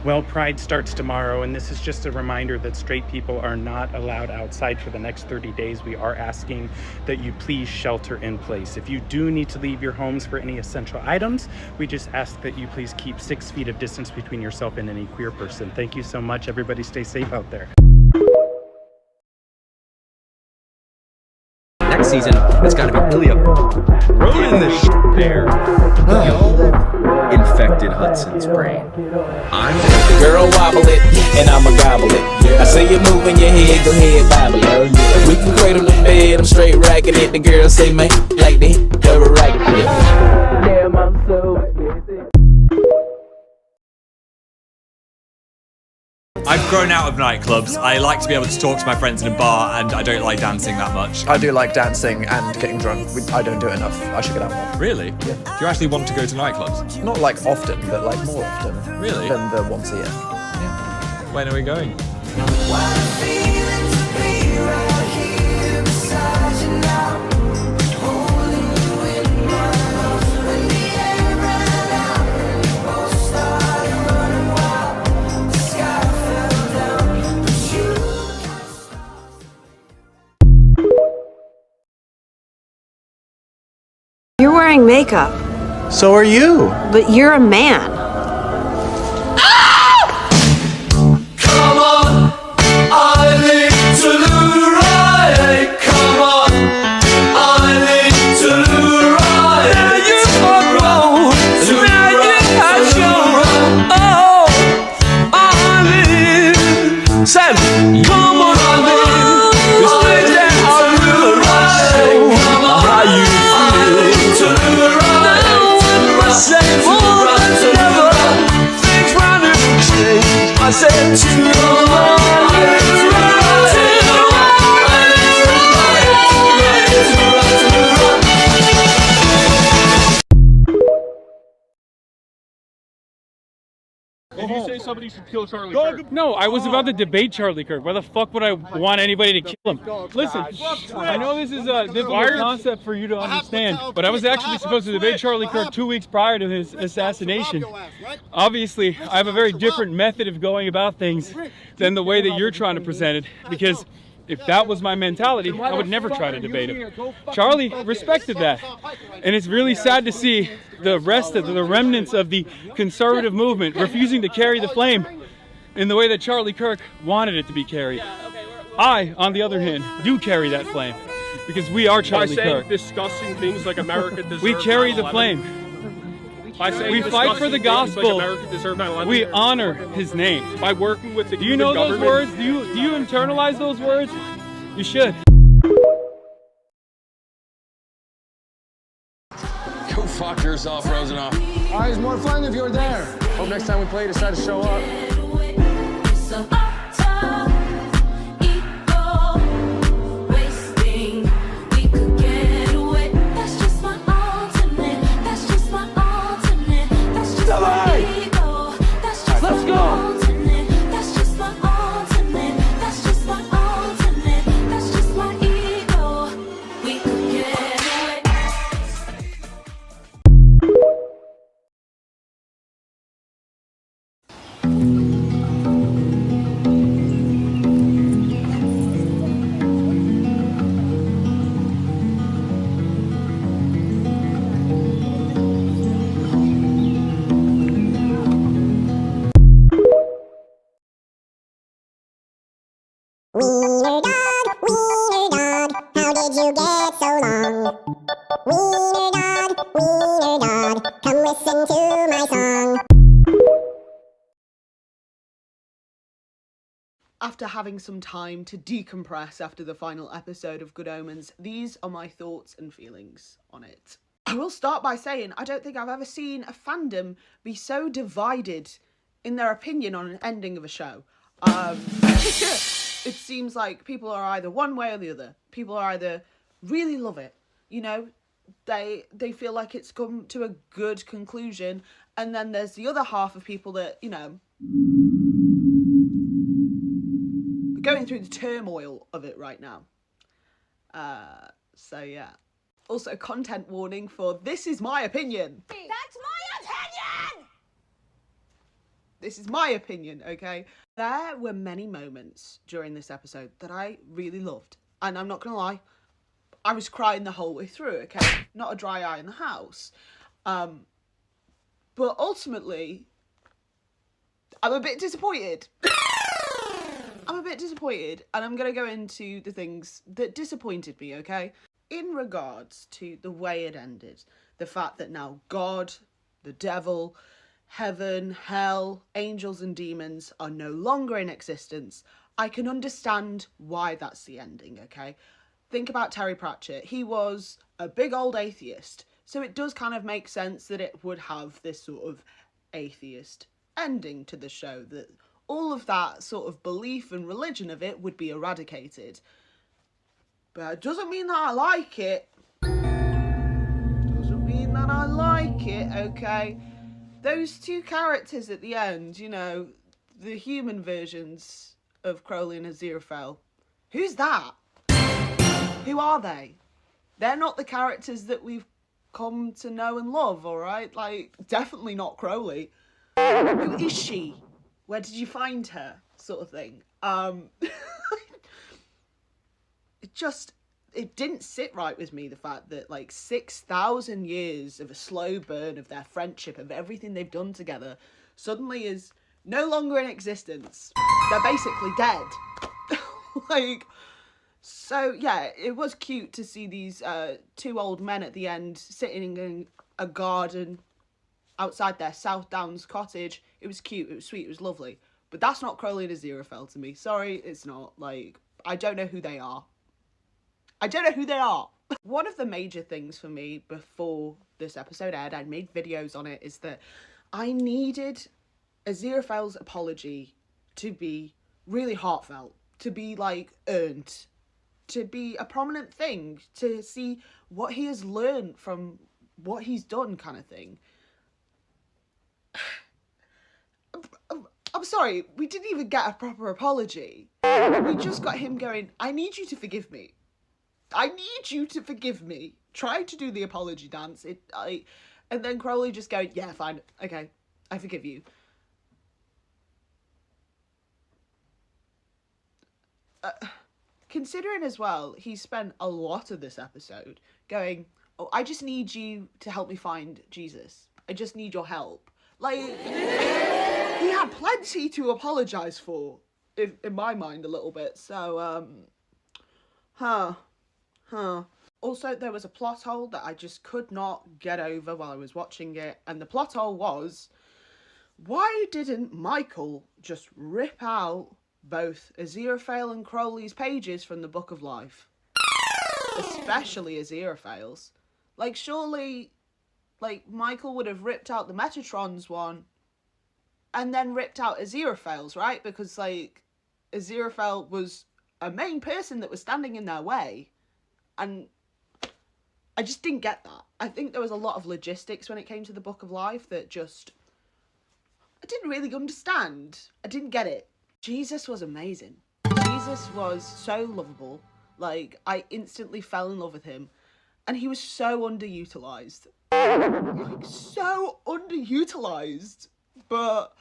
Well, Pride starts tomorrow, and this is just a reminder that straight people are not allowed outside for the next 30 days. We are asking that you please shelter in place. If you do need to leave your homes for any essential items, we just ask that you please keep 6 feet of distance between yourself and any queer person. Thank you so much. Everybody stay safe out there. Next season, it's gotta be Ilya. Rolling the there. Infected Hudson's brain. Girl, wobble it, and I'ma gobble it. I say you moving your head, go ahead, bobble it. We can cradle the bed, I'm straight racking it. The girls say, man, like the hit, cover racking it. Damn, I'm so explicit. I've grown out of nightclubs. I like to be able to talk to my friends in a bar, and I don't like dancing that much. I do like dancing and getting drunk. I don't do it enough. I should get out more. Really? Yeah. Do you actually want to go to nightclubs? Not like often, but like more often. Really? Than the once a year. Yeah. When are we going? You're wearing makeup, So are you. but you're a man. Come on, I need to lose right. Come on, I need to lose right. Now you are wrong. Now you have shown. Oh, I need. Sam, come on, I need. This place that I will right. How you feel? To lose right. Say more than ever. Things round and change. I said to Did you say somebody should kill Charlie Kirk? No, I was about to debate Charlie Kirk. Why the fuck would I want anybody to kill him? Listen, I know this is a difficult concept for you to understand, but I was actually supposed to debate Charlie Kirk 2 weeks prior to his assassination. Obviously, I have a very different method of going about things than the way that you're trying to present it, because if that was my mentality, I would never try to debate him. Charlie respected that. And it's really sad to see the rest of the remnants of the conservative movement refusing to carry the flame in the way that Charlie Kirk wanted it to be carried. I, on the other hand, do carry that flame because we are Charlie Kirk. Discussing things like America deserves We carry the 9/11. flame. We fight for the gospel. We honor his name. By working with the Do you know those government. words? Do you internalize those words? You should. Go fuck yourself, Rosenoff. Alright, it's more fun if you're there. Hope next time we play, you decide to show up. let's go. Wiener dog, how did you get so long? Wiener dog, come listen to my song. After having some time to decompress after the final episode of Good Omens, these are my thoughts and feelings on it. I will start by saying I don't think I've ever seen a fandom be so divided in their opinion on an ending of a show. It seems like people are either one way or the other. People are either really love it, you know, they feel like it's come to a good conclusion, and then there's the other half of people that, you know, going through the turmoil of it right now. So yeah. Also, content warning for this is my opinion. That's my opinion! This is my opinion, okay? There were many moments during this episode that I really loved. And I'm not gonna lie, I was crying the whole way through, okay? Not a dry eye in the house. But ultimately, I'm a bit disappointed. I'm a bit disappointed, and I'm going to go into the things that disappointed me, okay? In regards to the way it ended, the fact that now God, the devil, heaven, hell, angels and demons are no longer in existence, I can understand why that's the ending, okay? Think about Terry Pratchett. He was a big old atheist, so it does kind of make sense that it would have this sort of atheist ending to the show, that all of that sort of belief and religion of it would be eradicated. But it doesn't mean that I like it. Doesn't mean that I like it, okay? Those two characters at the end, you know, the human versions of Crowley and Aziraphale. Who's that? Who are they? They're not the characters that we've come to know and love, alright? Like, definitely not Crowley. Who is she? Where did you find her? Sort of thing. It didn't sit right with me, the fact that, like, 6,000 years of a slow burn of their friendship, of everything they've done together, suddenly is no longer in existence. They're basically dead. Like, so, yeah, it was cute to see these two old men at the end sitting in a garden outside their South Downs cottage. It was cute, it was sweet, it was lovely. But that's not Crowley and Aziraphale to me. Sorry, it's not. Like, I don't know who they are. I don't know who they are. One of the major things for me before this episode aired, I made videos on it, is that I needed Aziraphale's apology to be really heartfelt, to be, like, earned, to be a prominent thing, to see what he has learned from what he's done, kind of thing. I'm sorry, we didn't even get a proper apology. We just got him going, I need you to forgive me. I need you to forgive me. Try to do the apology dance. And then Crowley just going, yeah, fine, okay, I forgive you. Considering as well, he spent a lot of this episode going, oh, I just need you to help me find Jesus. I just need your help. Like, he had plenty to apologise for, in my mind, a little bit. So, Also, there was a plot hole that I just could not get over while I was watching it. And the plot hole was, why didn't Michael just rip out both Aziraphale and Crowley's pages from the Book of Life? Especially Aziraphale's. Like, surely, like, Michael would have ripped out the Metatron's one and then ripped out Aziraphale's, right? Because, like, Aziraphale was a main person that was standing in their way. And I just didn't get that. I think there was a lot of logistics when it came to the Book of Life that just, I didn't really understand. I didn't get it. Jesus was amazing. Jesus was so lovable. Like, I instantly fell in love with him. And he was so underutilised. Like, so underutilised. But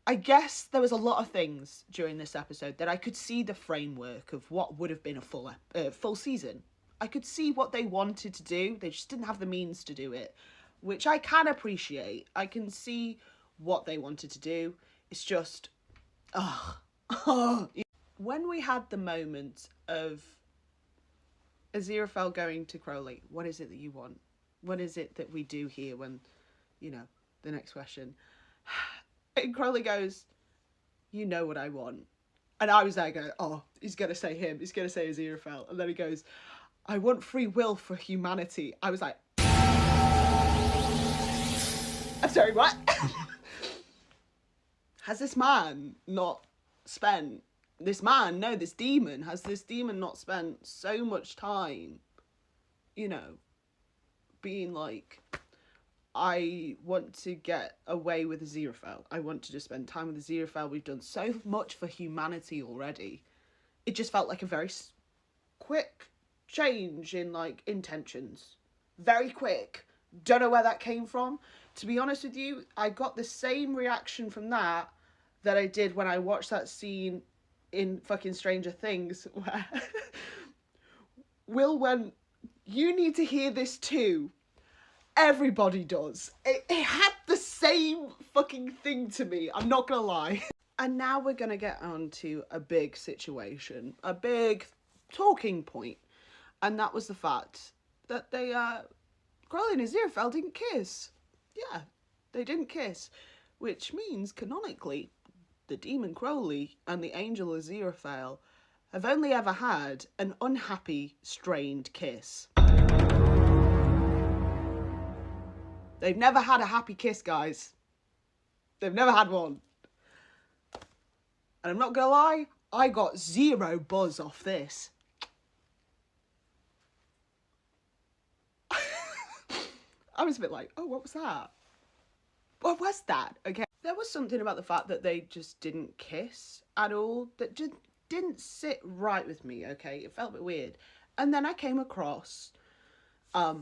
I guess there was a lot of things during this episode that I could see the framework of what would have been a full season. I could see what they wanted to do. They just didn't have the means to do it, which I can appreciate. I can see what they wanted to do. It's just, When we had the moment of Aziraphale going to Crowley, what is it that you want? What is it that we do here when, you know, the next question? And Crowley goes, you know what I want. And I was there going, oh, he's going to say him. He's going to say Aziraphale. And then he goes, I want free will for humanity. I was like, I'm sorry, what? Has this man not spent, this demon, has this demon not spent so much time, you know, being like, I want to get away with Aziraphale. I want to just spend time with Aziraphale. We've done so much for humanity already. It just felt like a very quick change in, like, intentions. Very quick. Don't know where that came from. to be honest with you, I got the same reaction from that I did when I watched that scene in fucking Stranger Things where Will went, "You need to hear this too." Everybody does. It had the same fucking thing to me, I'm not gonna lie. And now we're gonna get on to a big situation, a big talking point. And that was the fact that Crowley and Aziraphale didn't kiss. Yeah, they didn't kiss. Which means, canonically, the demon Crowley and the angel Aziraphale have only ever had an unhappy, strained kiss. They've never had a happy kiss, guys. They've never had one. And I'm not gonna lie, I got zero buzz off this. I was a bit like, oh, what was that? What was that? Okay. There was something about the fact that they just didn't kiss at all that just didn't sit right with me, okay? It felt a bit weird. And then I came across a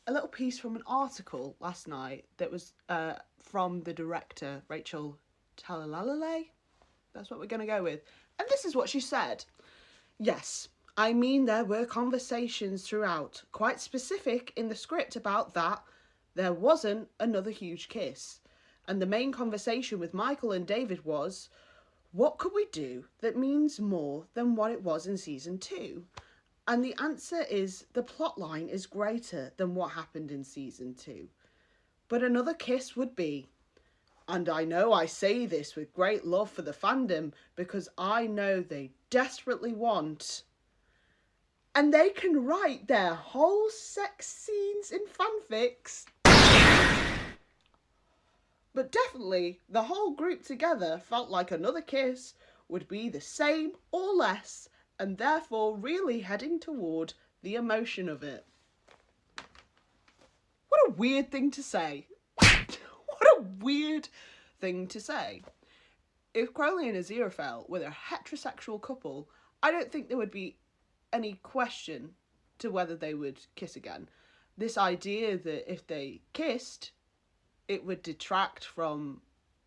little piece from an article last night that was from the director, Rachel Talalale. That's what we're going to go with. And this is what she said. "Yes, I mean there were conversations throughout, quite specific in the script about that. There wasn't another huge kiss. And the main conversation with Michael and David was, what could we do that means more than what it was in season 2? And the answer is the plotline is greater than what happened in season 2. But another kiss would be, and I know I say this with great love for the fandom because I know they desperately want, and they can write their whole sex scenes in fanfics. But definitely, the whole group together felt like another kiss would be the same or less, and therefore really heading toward the emotion of it." What a weird thing to say. What a weird thing to say. If Crowley and Aziraphale were a heterosexual couple, I don't think there would be any question to whether they would kiss again. This idea that if they kissed, it would detract from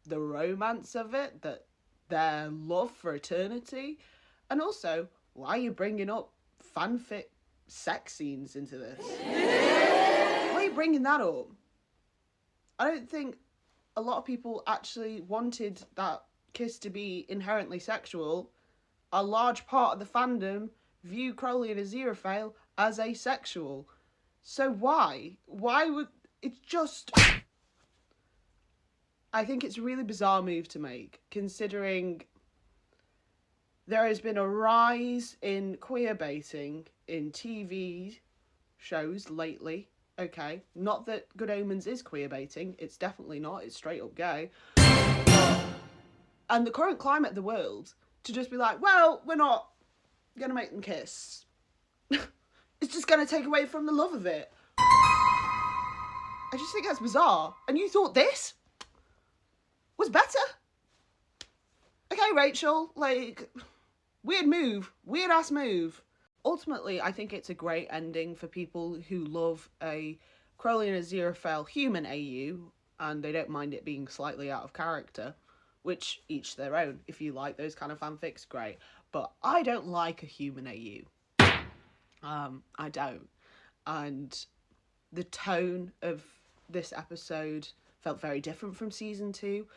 the romance of it, that their love for eternity, and also, why are you bringing up fanfic sex scenes into this? Why are you bringing that up? I don't think a lot of people actually wanted that kiss to be inherently sexual. A large part of the fandom view Crowley and Aziraphale as asexual. So why? Why would... It's just... I think it's a really bizarre move to make, considering there has been a rise in queer baiting in TV shows lately. Okay, not that Good Omens is queer baiting, it's definitely not, it's straight up gay. And the current climate of the world, to just be like, well, we're not gonna make them kiss. It's just gonna take away from the love of it. I just think that's bizarre. And you thought this was better? Okay, Rachel, like, weird move, weird ass move. Ultimately, I think it's a great ending for people who love a Crowley and Aziraphale human AU, and they don't mind it being slightly out of character, which each their own. If you like those kind of fanfics, great. But I don't like a human AU. I don't. And the tone of this episode felt very different from season 2.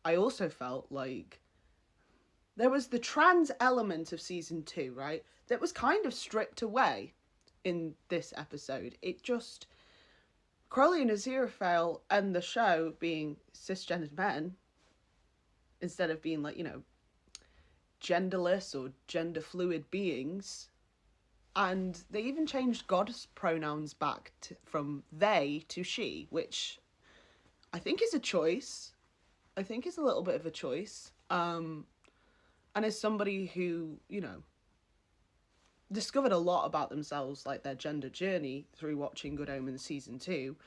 I also felt like there was the trans element of season 2, right? That was kind of stripped away in this episode. It just... Crowley and Aziraphale and the show being cisgendered men, instead of being like, you know, genderless or gender fluid beings. And they even changed God's pronouns back from they to she, which I think is a choice. I think is a little bit of a choice. And as somebody who, you know, discovered a lot about themselves, like their gender journey, through watching Good Omens season 2,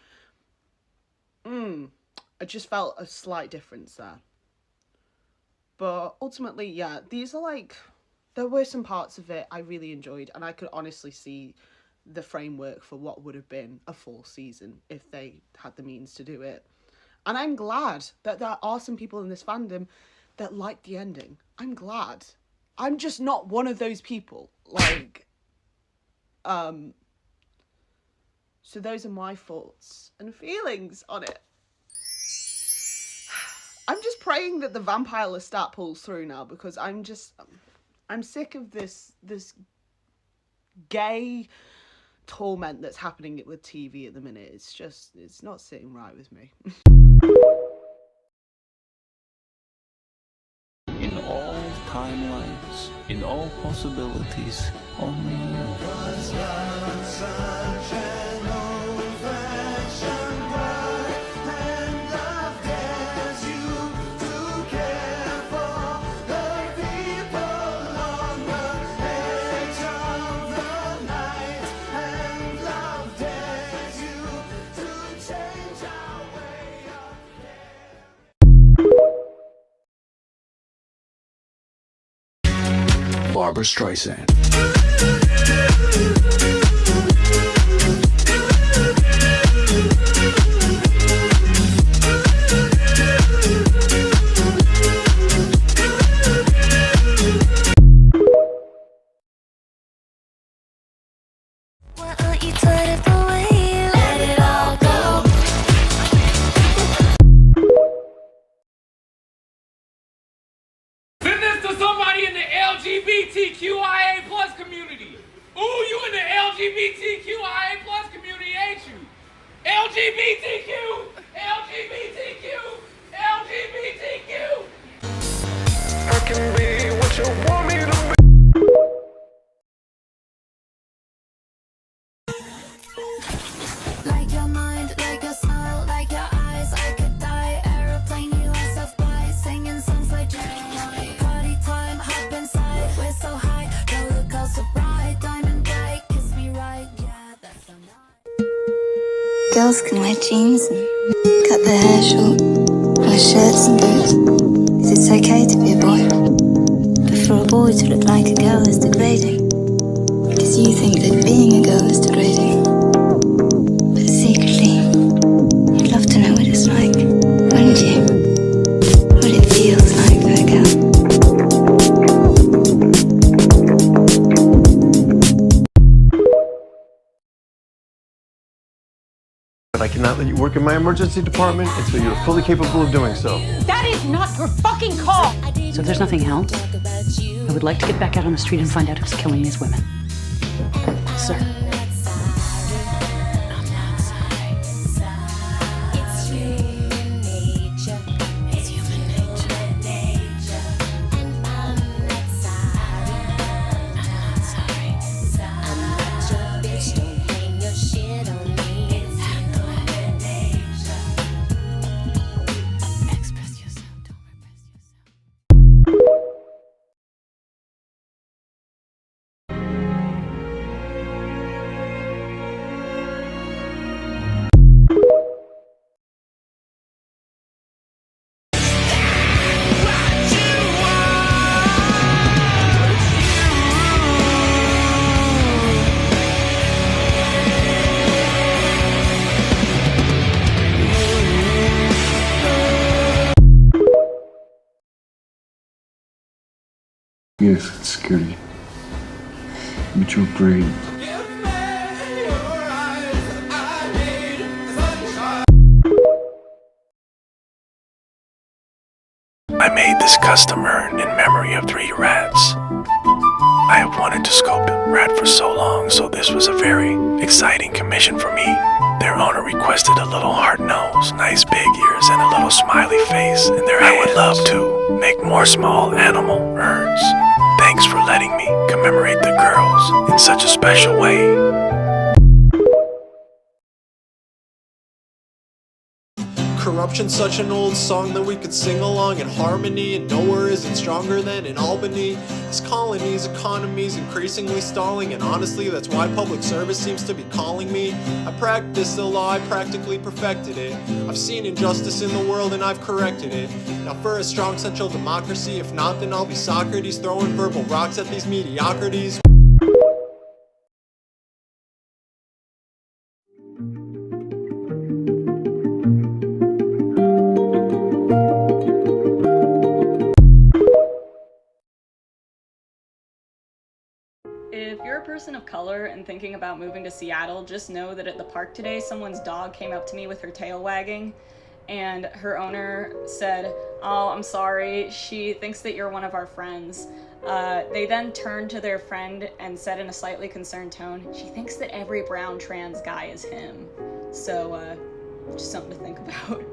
I just felt a slight difference there. But ultimately, yeah, these are like, there were some parts of it I really enjoyed, and I could honestly see the framework for what would have been a full season if they had the means to do it. And I'm glad that there are some people in this fandom that like the ending. I'm glad. I'm just not one of those people. Like, so those are my thoughts and feelings on it. I'm just praying that the vampire Lestat pulls through now, because I'm sick of this gay torment that's happening with TV at the minute. It's not sitting right with me. In all timelines, in all possibilities, only you. Barbara Streisand. Send this to somebody in the LGBTQIA plus community. Ooh, you in the LGBTQIA plus community, ain't you? LGBTQ, LGBTQ, LGBTQ. I can be what you want me to be. Like your mind, like your smile, like your eyes, I could die. Aeroplane, you are so fly, singing songs like Jeremiah. Party time, hop inside, we're so high. Roller coaster ride, diamond bright, kiss me right, yeah, that's so nice. Girls can wear jeans and cut their hair short, wear shirts and boots, 'cause it's okay to be a boy. But for a boy to look like a girl is degrading, because you think that being a girl is degrading. But secretly, you'd love to know what it's like, wouldn't you? What it feels like for a girl. But I cannot let you work in my emergency department until you're fully capable of doing so. That is not your fucking call! So if there's nothing else, I would like to get back out on the street and find out who's killing these women. Sir. Yes, it's scary. But you're brave. I made this custom urn in memory of 3 rats. I have wanted to sculpt a rat for so long, so this was a very exciting commission for me. Their owner requested a little hard nose, nice big ears, and a little smiley face in their hands. I would love to make more small animal urns. Thanks for letting me commemorate the girls in such a special way. Corruption's such an old song that we could sing along in harmony, and nowhere is it stronger than in Albany. This colony's economy's increasingly stalling, and honestly that's why public service seems to be calling me. I practiced the law, I practically perfected it. I've seen injustice in the world and I've corrected it. Now for a strong central democracy, if not then I'll be Socrates throwing verbal rocks at these mediocrities. person of color and thinking about moving to Seattle, just know that at the park today, someone's dog came up to me with her tail wagging, and her owner said, "Oh, I'm sorry, she thinks that you're one of our friends." They then turned to their friend and said in a slightly concerned tone, "She thinks that every brown trans guy is him." So, just something to think about.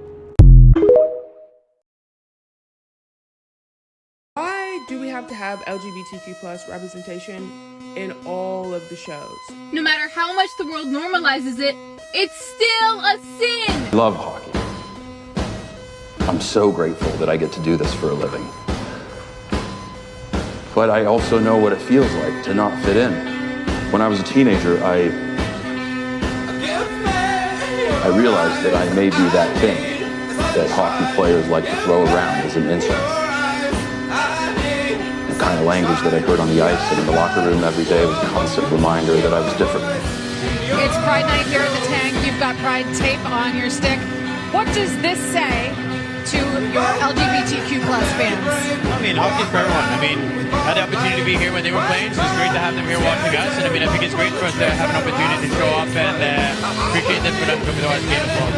Why do we have to have LGBTQ plus representation in all of the shows? No matter how much the world normalizes it, it's still a sin! Love hockey. I'm so grateful that I get to do this for a living. But I also know what it feels like to not fit in. When I was a teenager, I realized that I may be that thing that hockey players like to throw around as an insult. The kind of language that I heard on the ice and in the locker room every day was a constant reminder that I was different. It's Pride Night here at the Tank. You've got Pride tape on your stick. What does this say to your LGBTQ plus fans? I mean, hockey's for everyone. I mean, I had the opportunity to be here when they were playing, so it's great to have them here watching us. And I mean, I think it's great for us to have an opportunity to show up and appreciate them for them coming to our game as well.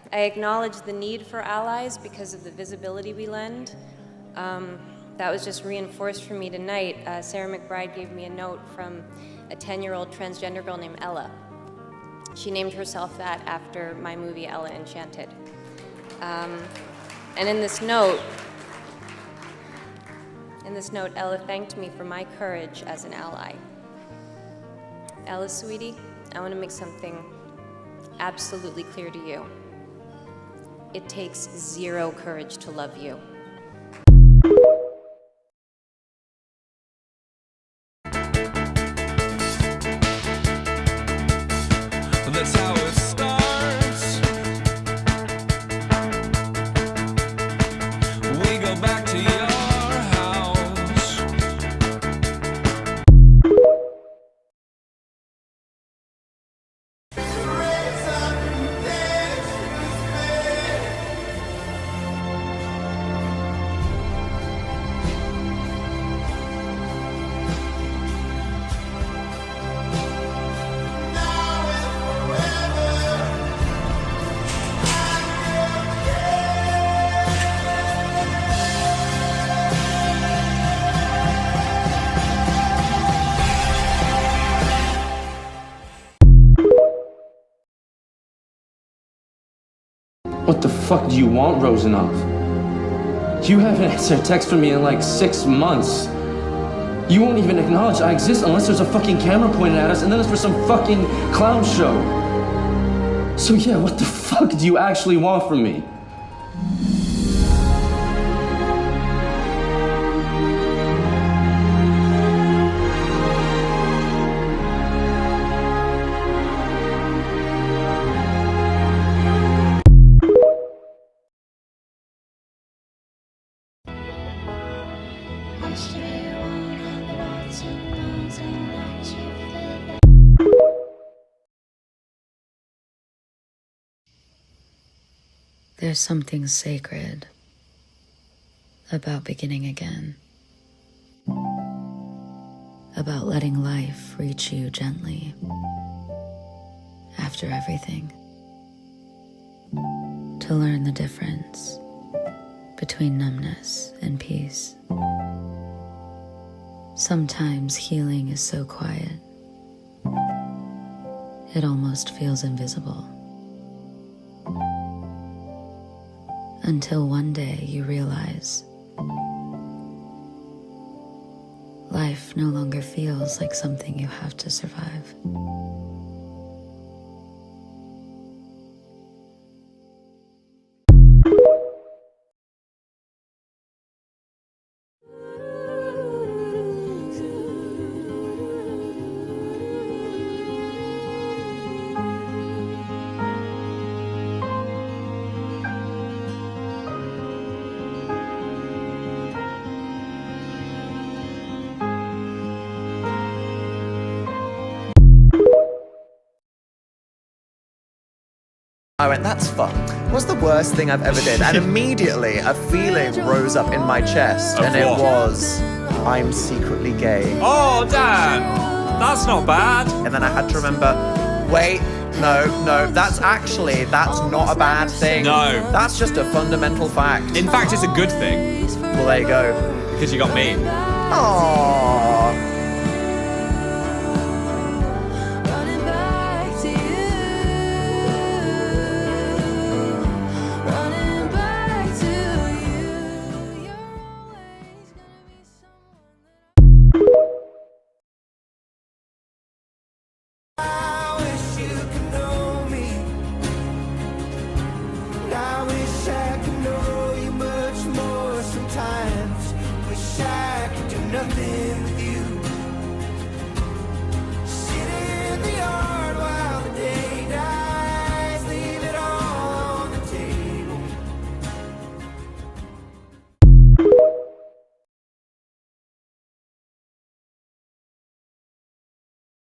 I acknowledge the need for allies because of the visibility we lend. That was just reinforced for me tonight. Sarah McBride gave me a note from a 10-year-old transgender girl named Ella. She named herself that after my movie Ella Enchanted. And in this note, Ella thanked me for my courage as an ally. Ella, sweetie, I want to make something absolutely clear to you. It takes zero courage to love you. That's how it starts. We go back to your house. What the fuck do you want, Rosanov? You haven't answered a text from me in like 6 months. You won't even acknowledge I exist unless there's a fucking camera pointed at us, and then it's for some fucking clown show. So yeah, what the fuck do you actually want from me? There's something sacred about beginning again, about letting life reach you gently after everything, to learn the difference between numbness and peace. Sometimes healing is so quiet, it almost feels invisible. Until one day you realize life no longer feels like something you have to survive. I went, that's fun. What's the worst thing I've ever did? And immediately a feeling rose up in my chest, and it was, I'm secretly gay. Oh, Dan! That's not bad. And then I had to remember, wait, no, that's not a bad thing. No. That's just a fundamental fact. In fact, it's a good thing. Well, there you go. Because you got me. Aww. Nothing